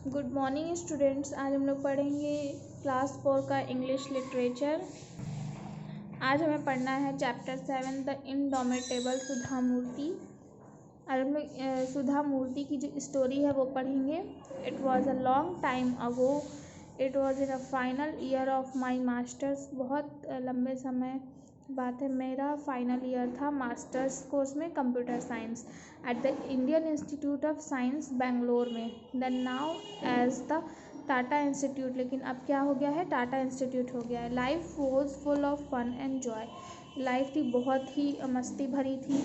Good morning students. आज हम लोग पढ़ेंगे क्लास 4 का इंग्लिश लिटरेचर। आज हमें पढ़ना है चैप्टर 7 द इनडोमिटेबल सुधा मूर्ति। आज हम लोग सुधा मूर्ति की जो स्टोरी है वो पढ़ेंगे। It was a long time ago, it was in a final year of my masters. बहुत लंबे समय बात है, मेरा फाइनल ईयर था मास्टर्स कोर्स में computer science at the Indian Institute of Science Bangalore में, then now as the Tata Institute. लेकिन अब क्या हो गया है, टाटा इंस्टीट्यूट हो गया है। Life was full of fun and joy. Life थी बहुत ही मस्ती भरी थी।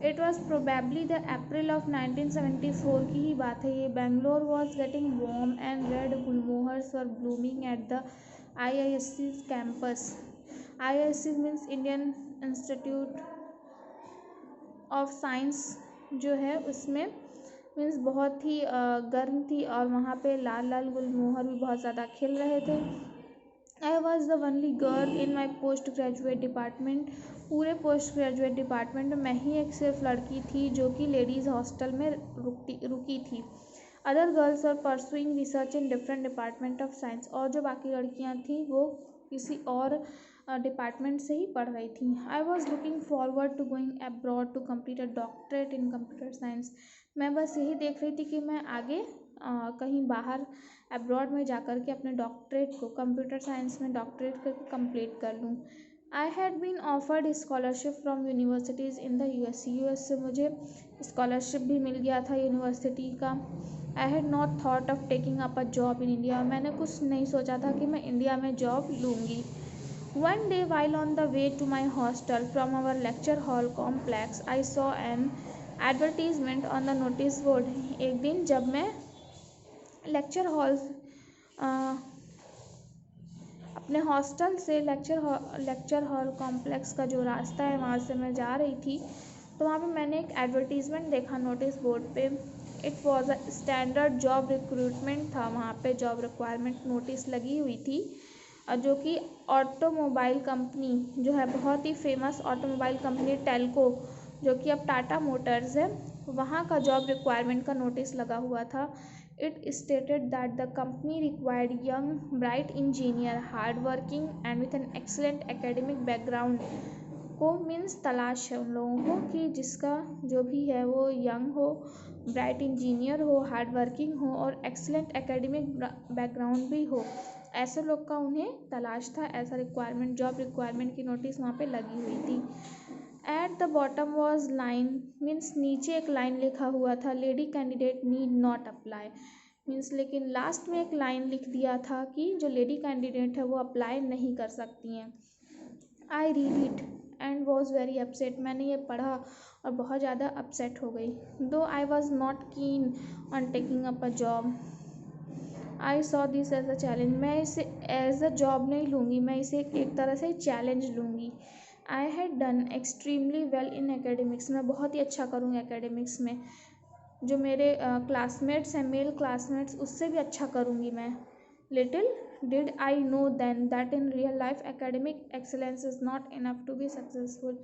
It was probably the April of 1974 की ही बात है ये। Bangalore was getting warm and red gulmohars were blooming at the IISc campus. IISc means Indian Institute of Science जो है, उसमें मीन्स बहुत ही गर्म थी और वहाँ पे लाल लाल गुलमोहर भी बहुत ज़्यादा खिल रहे थे। I was the only girl in my post graduate department. पूरे पोस्ट ग्रेजुएट डिपार्टमेंट में मैं ही एक सिर्फ लड़की थी जो कि लेडीज़ हॉस्टल में रुकी थी। Other girls are pursuing research in different department of science. और जो बाकी लड़कियां थी वो किसी और डिपार्टमेंट से ही पढ़ रही थी। I was looking forward to going abroad to complete a doctorate in computer science. मैं बस यही देख रही थी कि मैं आगे कहीं बाहर अब्रॉड में जाकर के अपने डॉक्टरेट को कंप्यूटर साइंस में डॉक्टरेट करके कंप्लीट कर लूँ। I had been offered scholarship from universities in the US से मुझे स्कॉलरशिप भी मिल गया था यूनिवर्सिटी का। I had not thought of taking up a job in India. मैंने कुछ नहीं सोचा था कि मैं इंडिया में जॉब लूँगी। One day while on the way to my hostel from our lecture hall complex, I saw an advertisement on the notice board. एक दिन जब मैं लेक्चर हॉल अपने हॉस्टल से लेक्चर हॉल कॉम्प्लेक्स का जो रास्ता है वहाँ से मैं जा रही थी, तो वहाँ पे मैंने एक एडवर्टीज़मेंट देखा नोटिस बोर्ड पे। It was a standard job recruitment था। वहाँ पे जॉब रिक्वायरमेंट नोटिस लगी हुई थी, जो कि ऑटोमोबाइल कंपनी जो है, बहुत ही फेमस ऑटोमोबाइल कंपनी टेल्को, जो कि अब टाटा मोटर्स है, वहाँ का जॉब रिक्वायरमेंट का नोटिस लगा हुआ था। It stated that the company required young, bright engineer, hardworking and with an excellent academic background। को मीन्स तलाश है उन लोगों को कि जिसका जो भी है वो यंग हो, ब्राइट इंजीनियर हो, हार्ड वर्किंग हो और एक्सीलेंट एकेडमिक बैकग्राउंड भी हो। ऐसे लोग का उन्हें तलाश था। ऐसा रिक्वायरमेंट, जॉब रिक्वायरमेंट की नोटिस वहाँ पे लगी हुई थी। At the bottom was line, means नीचे एक लाइन लिखा हुआ था, lady candidate need not apply. Means लेकिन लास्ट में एक लाइन लिख दिया था कि जो लेडी कैंडिडेट है वो अप्लाई नहीं कर सकती हैं। I read it and was very upset. मैंने ये पढ़ा और बहुत ज़्यादा अपसेट हो गई। Though I was not keen on taking up a job, I saw this as a challenge. मैं इसे एज अ जॉब नहीं लूँगी, मैं इसे एक तरह से चैलेंज लूँगी। I had done extremely well in academics. मैं बहुत ही अच्छा करूँगी एकेडमिक्स में। जो मेरे क्लासमेट्स हैं, मेल क्लासमेट्स, उससे भी अच्छा करूँगी मैं। Little did I know then that in real life academic excellence is not enough to be successful.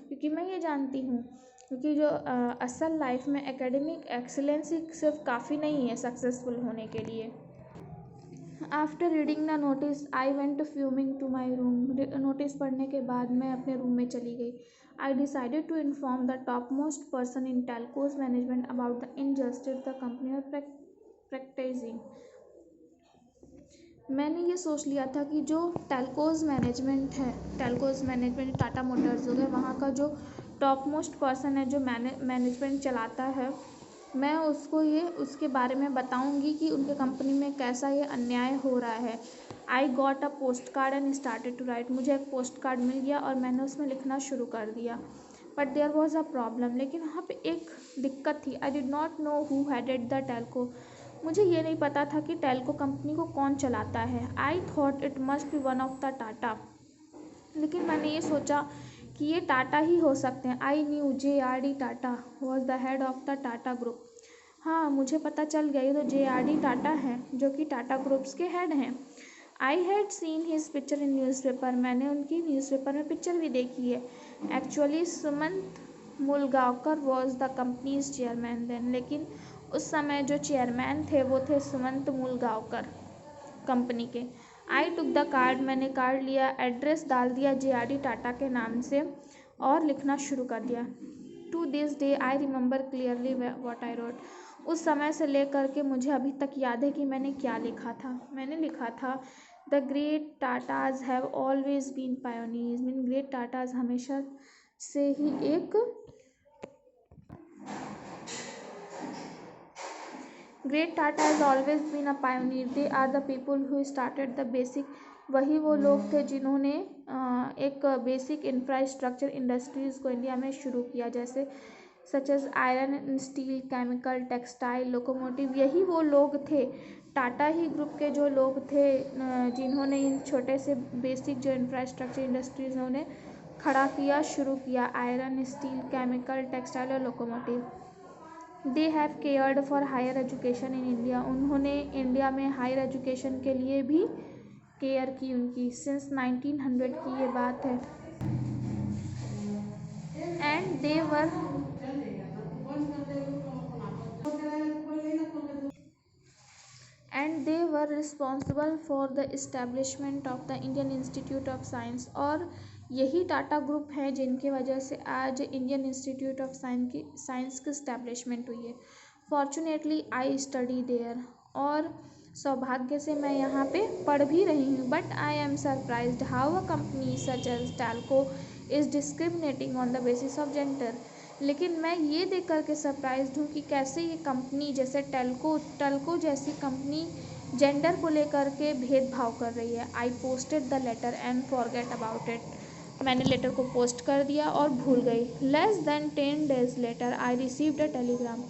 क्योंकि मैं ये जानती हूँ क्योंकि जो असल लाइफ में एकेडमिक एक्सेलेंस ही सिर्फ काफ़ी नहीं है सक्सेसफुल होने के लिए। After reading the notice I went fuming to my room. Notice पढ़ने के बाद मैं अपने रूम में चली गई। I decided to inform the top most person in Telco's management about the injustice the company और प्रैक्टिसिंग। मैंने ये सोच लिया था कि जो टेल्कोज मैनेजमेंट है, टेल्कोज मैनेजमेंट टाटा मोटर्स हो गए, वहाँ का जो टॉप मोस्ट पर्सन है जो मैनेजमेंट चलाता है, मैं उसको ये उसके बारे में बताऊंगी कि उनके कंपनी में कैसा ये अन्याय हो रहा है। I got a post card and started to write. मुझे एक पोस्ट कार्ड मिल गया और मैंने उसमें लिखना शुरू कर दिया। But there was a problem, लेकिन वहाँ पे एक दिक्कत थी। I did not know who headed the Telco. मुझे ये नहीं पता था कि टेल्को कंपनी को कौन चलाता है। I thought it must be one of the Tata. लेकिन मैंने ये सोचा कि ये टाटा ही हो सकते हैं। I knew JRD Tata was the head of the Tata group. हाँ, मुझे पता चल गया, ये तो JRD टाटा हैं जो कि टाटा ग्रुप्स के हेड हैं। I had seen his picture in newspaper. मैंने उनकी न्यूज़पेपर में पिक्चर भी देखी है। Actually Sumant Mulgaonkar was the company's chairman then. लेकिन उस समय जो चेयरमैन थे वो थे सुमंत मूलगांवकर कंपनी के। आई टुक द कार्ड, मैंने कार्ड लिया, एड्रेस डाल दिया JRD टाटा के नाम से और लिखना शुरू कर दिया। To this day I remember clearly what I wrote. उस समय से लेकर के मुझे अभी तक याद है कि मैंने क्या लिखा था। मैंने लिखा था the great Tatas have always been pioneers, mean great Tatas हमेशा से ही एक great Tata has always been a pioneer, they are the people who started the basic. वही वो लोग थे जिन्होंने एक बेसिक इंफ्रास्ट्रक्चर इंडस्ट्रीज़ को इंडिया में शुरू किया, जैसे such as iron and steel, chemical, textile, locomotive. यही वो लोग थे, टाटा ही ग्रुप के जो लोग थे जिन्होंने इन छोटे से बेसिक जो इंफ्रास्ट्रक्चर इंडस्ट्रीज़ हैं उन्हें खड़ा किया, शुरू किया। आयरन, स्टील, केमिकल, टेक्सटाइल और locomotive. They have cared for higher education in India, उन्होंने इंडिया में हायर एजुकेशन के लिए भी केयर की उनकी। सिंस 1900 की ये बात है। And they were responsible for the establishment of the Indian Institute of science. और यही टाटा ग्रुप है जिनकी वजह से आज इंडियन इंस्टीट्यूट ऑफ साइंस की इस्टेब्लिशमेंट हुई है। फॉर्चुनेटली आई स्टडी देयर, और सौभाग्य से मैं यहाँ पे पढ़ भी रही हूँ। But I am surprised how a company such as Telco is discriminating on the basis of gender. लेकिन मैं ये देख कर के सरप्राइज्ड हूँ कि कैसे ये कंपनी जैसे टल्को जैसी कंपनी जेंडर को लेकर के भेदभाव कर रही है। I posted the letter and forget about it, मैंने लेटर को पोस्ट कर दिया और भूल गई। Less than 10 days later I received a telegram,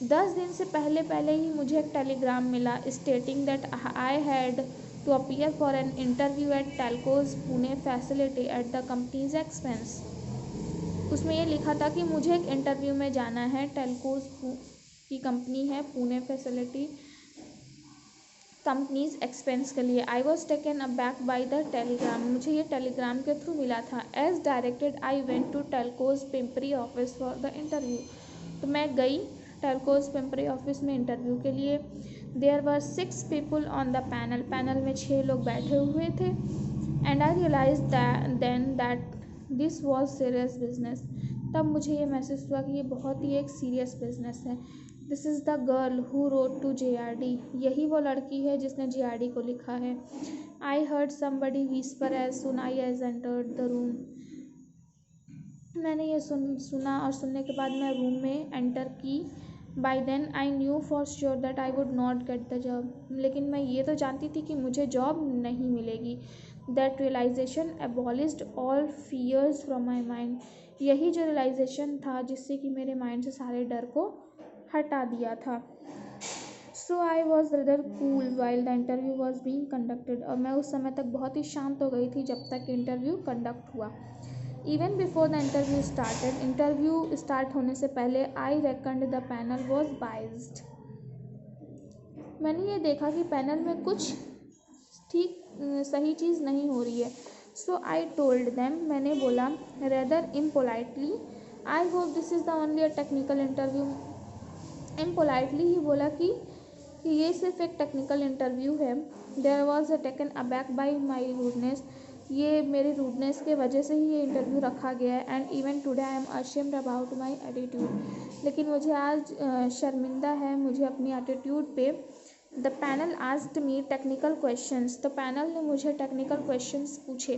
10 दिन से पहले ही मुझे एक टेलीग्राम मिला stating that I had to appear for an interview at Telco's Pune facility at the company's expense. उसमें ये लिखा था कि मुझे एक इंटरव्यू में जाना है, टैल्कोज की कंपनी है, पुणे फैसिलिटी कंपनीज एक्सपेंस के लिए। I was taken aback by the telegram, मुझे ये टेलीग्राम के थ्रू मिला था। As directed I went to Telco's Pimpri office for the interview, तो मैं गई टैल्कोज पिंपरी ऑफिस में इंटरव्यू के लिए। There were 6 people on the panel, panel में 6 लोग बैठे हुए थे। And I realise then that this was serious business, तब मुझे ये महसूस हुआ कि ये बहुत ही एक सीरियस बिजनेस है। This is the girl who wrote to JRD, यही वो लड़की है जिसने JRD को लिखा है। I heard somebody whisper as soon I as entered the room, मैंने ये सुना और सुनने के बाद मैं रूम में एंटर की। By then I knew for sure that I would not get the job, लेकिन मैं ये तो जानती थी कि मुझे जॉब नहीं मिलेगी। That realisation abolished all fears from my mind, यही जो रियलाइजेशन था जिससे कि मेरे माइंड से सारे डर को हटा दिया था। So I was rather cool while the interview was being conducted, और मैं उस समय तक बहुत ही शांत हो गई थी जब तक इंटरव्यू कंडक्ट हुआ। Even before the interview started, interview start होने से पहले आई रेकन्ड द पैनल वॉज बाइज्ड, मैंने ये देखा कि पैनल में कुछ ठीक सही चीज़ नहीं हो रही है। सो आई टोल्ड देम, मैंने बोला rather impolitely, I hope this is the only a technical interview. Impolitely ही बोला कि ये सिर्फ एक टेक्निकल इंटरव्यू है। There was a taken aback by my rudeness, ये मेरी रूडनेस के वजह से ही ये इंटरव्यू रखा गया है। And even today I am ashamed about my attitude, लेकिन मुझे आज शर्मिंदा है मुझे अपनी एटीट्यूड पे। The panel asked me technical questions, तो पैनल ने मुझे टेक्निकल क्वेश्चंस पूछे।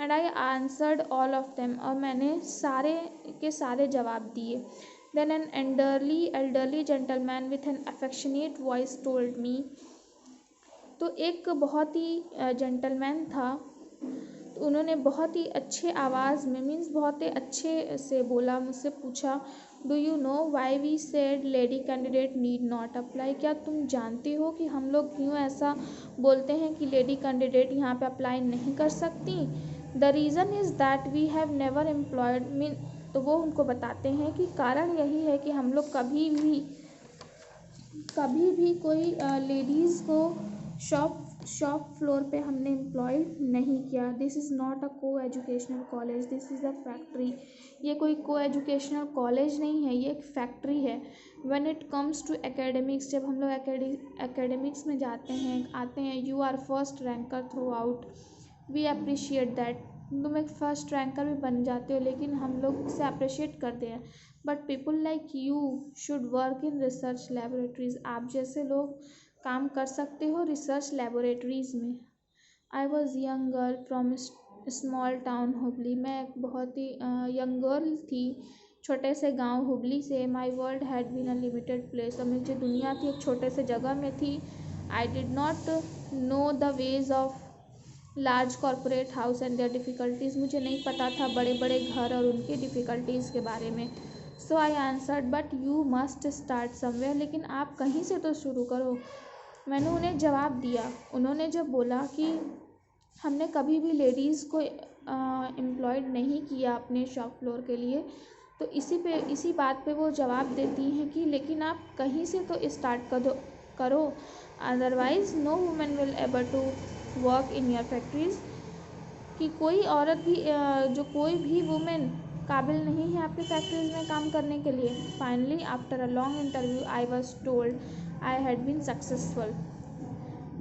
And I answered all of them, और मैंने सारे के सारे जवाब दिए। Then an elderly gentleman with an affectionate voice told me, तो एक बहुत ही जेंटलमैन था, तो उन्होंने बहुत ही अच्छे आवाज़ में मीन्स बहुत ही अच्छे से बोला, मुझसे पूछा do you know why we said lady candidate need not apply, क्या तुम जानते हो कि हम लोग क्यों ऐसा बोलते हैं कि लेडी कैंडिडेट यहाँ पे अप्लाई नहीं कर सकती। The reason is that we have never employed mean, तो वो उनको बताते हैं कि कारण यही है कि हम लोग कभी भी कोई लेडीज़ को शॉप फ्लोर पे हमने एम्प्लॉयड नहीं किया। दिस इज़ नॉट अ को educational college, this is a factory. ये कोई को एजुकेशनल कॉलेज नहीं है, ये एक फैक्ट्री है। When it comes to academics, जब हम लोग एकेडमिक्स में जाते हैं आते हैं, you are first ranker throughout, we appreciate that. तुम एक फर्स्ट रैंकर भी बन जाते हो, लेकिन हम लोग उसे अप्रिशिएट करते हैं। But people like you should work in research laboratories, आप जैसे लोग काम कर सकते हो रिसर्च लेबोरेटरीज़ में। I was young girl from small town Hubli, मैं एक बहुत ही यंग गर्ल थी छोटे से गांव हुबली से। My world had been a limited place, और मेरी जो दुनिया थी एक छोटे से जगह में थी। I did not know the ways of large corporate house and their difficulties, मुझे नहीं पता था बड़े बड़े घर और उनके डिफ़िकल्टीज़ के बारे में। So I answered, but you must start somewhere, लेकिन आप कहीं से तो शुरू करो। मैंने उन्हें जवाब दिया। उन्होंने जब बोला कि हमने कभी भी लेडीज़ को एम्प्लॉयड नहीं किया अपने शॉप फ्लोर के लिए, तो इसी बात पे वो जवाब देती हैं कि लेकिन आप कहीं से तो स्टार्ट करो, otherwise no women will able to work in your factories, कि कोई औरत भी जो कोई भी वुमेन काबिल नहीं है आपकी फैक्ट्रीज़ में काम करने के लिए। Finally after a long interview I was told I had been successful.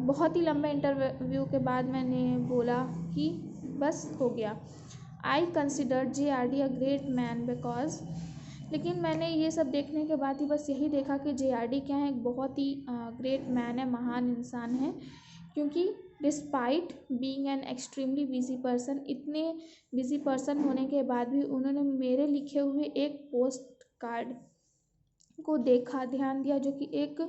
बहुत ही लंबे इंटरव्यू के बाद मैंने बोला कि बस हो गया। I consider JRD a great man because, लेकिन मैंने ये सब देखने के बाद ही बस यही देखा कि JRD क्या है, एक बहुत ही ग्रेट मैन है, महान इंसान है। क्योंकि despite being an extremely busy person, इतने बिजी पर्सन होने के बाद भी उन्होंने मेरे लिखे हुए एक पोस्ट कार्ड को देखा, ध्यान दिया, जो कि एक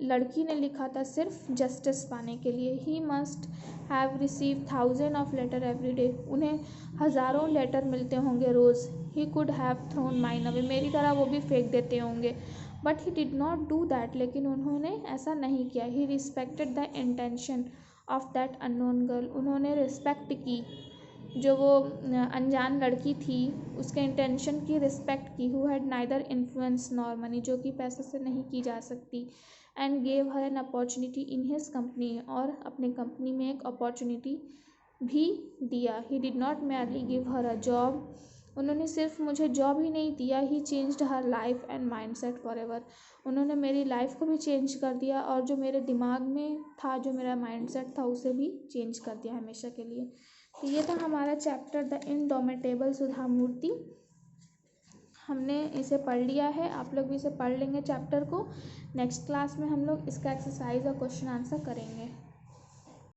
लड़की ने लिखा था सिर्फ जस्टिस पाने के लिए। He must have receive thousand of letter every day, उन्हें हज़ारों लेटर मिलते होंगे रोज़। He could have thrown mine away, मेरी तरह वो भी फेंक देते होंगे, but he did not do that, लेकिन उन्होंने ऐसा नहीं किया। He respected the intention of that unknown girl, उन्होंने रिस्पेक्ट की जो वो अनजान लड़की थी उसके इंटेंशन की रिस्पेक्ट की। Who had neither influence nor money, जो कि पैसे से नहीं की जा सकती। And gave her an opportunity in his company, और अपने कंपनी में एक अपॉर्चुनिटी भी दिया। He did not merely give her a job, उन्होंने सिर्फ मुझे जॉब ही नहीं दिया, he changed her life and mindset forever, उन्होंने मेरी लाइफ को भी चेंज कर दिया, और जो मेरे दिमाग में था, जो मेरा माइंडसेट था, उसे भी चेंज कर दिया हमेशा के लिए। तो ये था हमारा चैप्टर द इनडोमिटेबल सुधा मूर्ति। हमने इसे पढ़ लिया है, आप लोग भी इसे पढ़ लेंगे चैप्टर को। नेक्स्ट क्लास में हम लोग इसका एक्सरसाइज और क्वेश्चन आंसर करेंगे।